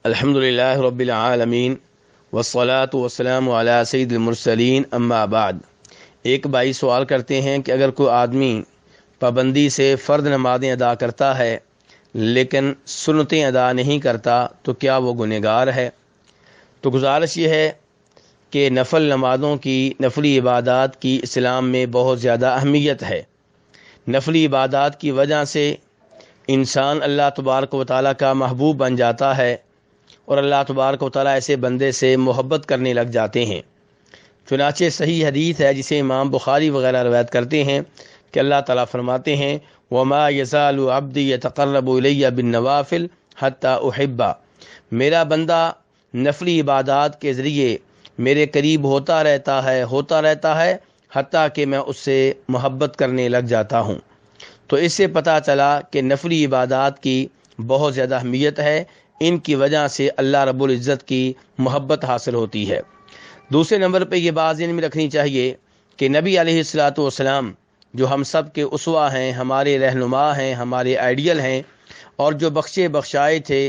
الحمدللہ رب العالمین والصلاة والسلام علی سید المرسلین اما بعد۔ ایک بھائی سوال کرتے ہیں کہ اگر کوئی آدمی پابندی سے فرض نمازیں ادا کرتا ہے لیکن سنتیں ادا نہیں کرتا تو کیا وہ گنہگار ہے؟ تو گزارش یہ ہے کہ نفل نمازوں کی، نفلی عبادات کی اسلام میں بہت زیادہ اہمیت ہے۔ نفلی عبادات کی وجہ سے انسان اللہ تبارک و تعالیٰ کا محبوب بن جاتا ہے اور اللہ تبارک و تعالیٰ ایسے بندے سے محبت کرنے لگ جاتے ہیں۔ چنانچہ صحیح حدیث ہے جسے امام بخاری وغیرہ روایت کرتے ہیں کہ اللہ تعالیٰ فرماتے ہیں وَمَا يَزَالُ عَبْدِي يَتَقَرَّبُ إِلَيَّ بِالنَّوَافِلِ حَتَّى أُحِبَّهُ، میرا بندہ نفلی عبادات کے ذریعے میرے قریب ہوتا رہتا ہے حتیٰ کہ میں اس سے محبت کرنے لگ جاتا ہوں۔ تو اس سے پتہ چلا کہ نفلی عبادات کی بہت زیادہ اہمیت ہے، ان کی وجہ سے اللہ رب العزت کی محبت حاصل ہوتی ہے۔ دوسرے نمبر پہ یہ بات ذہن میں رکھنی چاہیے کہ نبی علیہ الصلوۃ والسلام جو ہم سب کے اسوہ ہیں، ہمارے رہنما ہیں، ہمارے آئیڈیل ہیں، اور جو بخشے بخشائے تھے،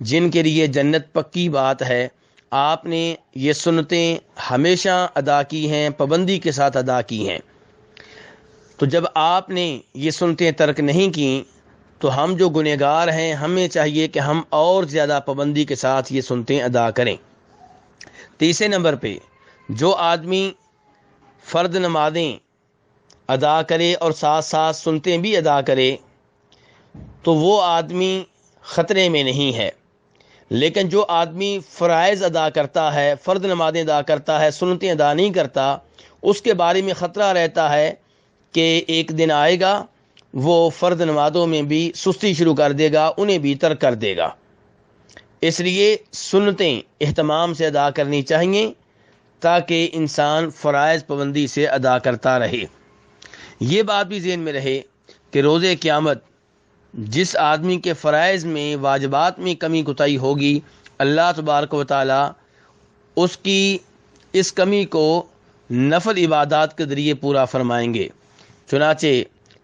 جن کے لیے جنت پکی بات ہے، آپ نے یہ سنتیں ہمیشہ ادا کی ہیں، پابندی کے ساتھ ادا کی ہیں۔ تو جب آپ نے یہ سنتیں ترک نہیں کیں تو ہم جو گنہگار ہیں، ہمیں چاہیے کہ ہم اور زیادہ پابندی کے ساتھ یہ سنتیں ادا کریں۔ تیسرے نمبر پہ جو آدمی فرض نمازیں ادا کرے اور ساتھ ساتھ سنتیں بھی ادا کرے تو وہ آدمی خطرے میں نہیں ہے، لیکن جو آدمی فرائض ادا کرتا ہے، فرض نمازیں ادا کرتا ہے، سنتیں ادا نہیں کرتا، اس کے بارے میں خطرہ رہتا ہے کہ ایک دن آئے گا وہ فرض نمازوں میں بھی سستی شروع کر دے گا، انہیں بھی ترک کر دے گا۔ اس لیے سنتیں اہتمام سے ادا کرنی چاہیے تاکہ انسان فرائض پابندی سے ادا کرتا رہے۔ یہ بات بھی ذہن میں رہے کہ روز قیامت جس آدمی کے فرائض میں، واجبات میں کمی کوتاہی ہوگی، اللہ تبارک و تعالیٰ اس کی اس کمی کو نفل عبادات کے ذریعے پورا فرمائیں گے۔ چنانچہ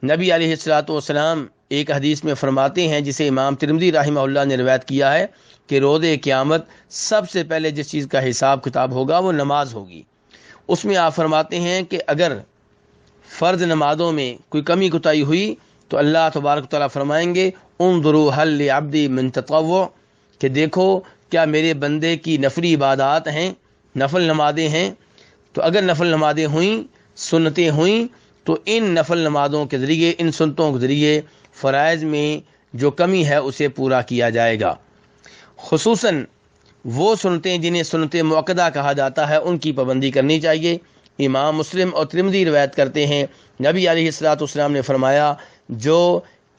نبی علیہ الصلوۃ والسلام ایک حدیث میں فرماتے ہیں جسے امام ترمذی رحمہ اللہ نے روایت کیا ہے کہ روز قیامت سب سے پہلے جس چیز کا حساب کتاب ہوگا وہ نماز ہوگی۔ اس میں آپ فرماتے ہیں کہ اگر فرض نمازوں میں کوئی کمی کوتاہی ہوئی تو اللہ تبارک و تعالیٰ فرمائیں گے انظروا هل لعبدی من تطوع، کہ دیکھو کیا میرے بندے کی نفلی عبادات ہیں، نفل نمازیں ہیں۔ تو اگر نفل نمازیں ہوئیں، سنتیں ہوئیں، تو ان نفل نمازوں کے ذریعے، ان سنتوں کے ذریعے فرائض میں جو کمی ہے اسے پورا کیا جائے گا۔ خصوصاً وہ سنتیں جنہیں سنتیں مؤکدہ کہا جاتا ہے، ان کی پابندی کرنی چاہیے۔ امام مسلم اور ترمذی روایت کرتے ہیں نبی علیہ الصلوۃ والسلام نے فرمایا جو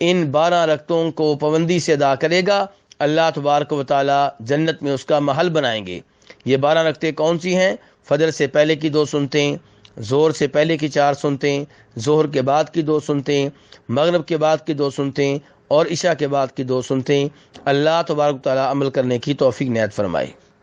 ان 12 رکعتوں کو پابندی سے ادا کرے گا، اللہ تبارک و تعالیٰ جنت میں اس کا محل بنائیں گے۔ یہ 12 رکعتیں کون سی ہیں؟ فجر سے پہلے کی 2 سنتیں، ظہر سے پہلے کی 4 سنتیں، ظہر کے بعد کی 2 سنتیں، مغرب کے بعد کی 2 سنتیں اور عشاء کے بعد کی 2 سنتیں۔ اللہ تبارک و تعالیٰ عمل کرنے کی توفیق عنایت فرمائے۔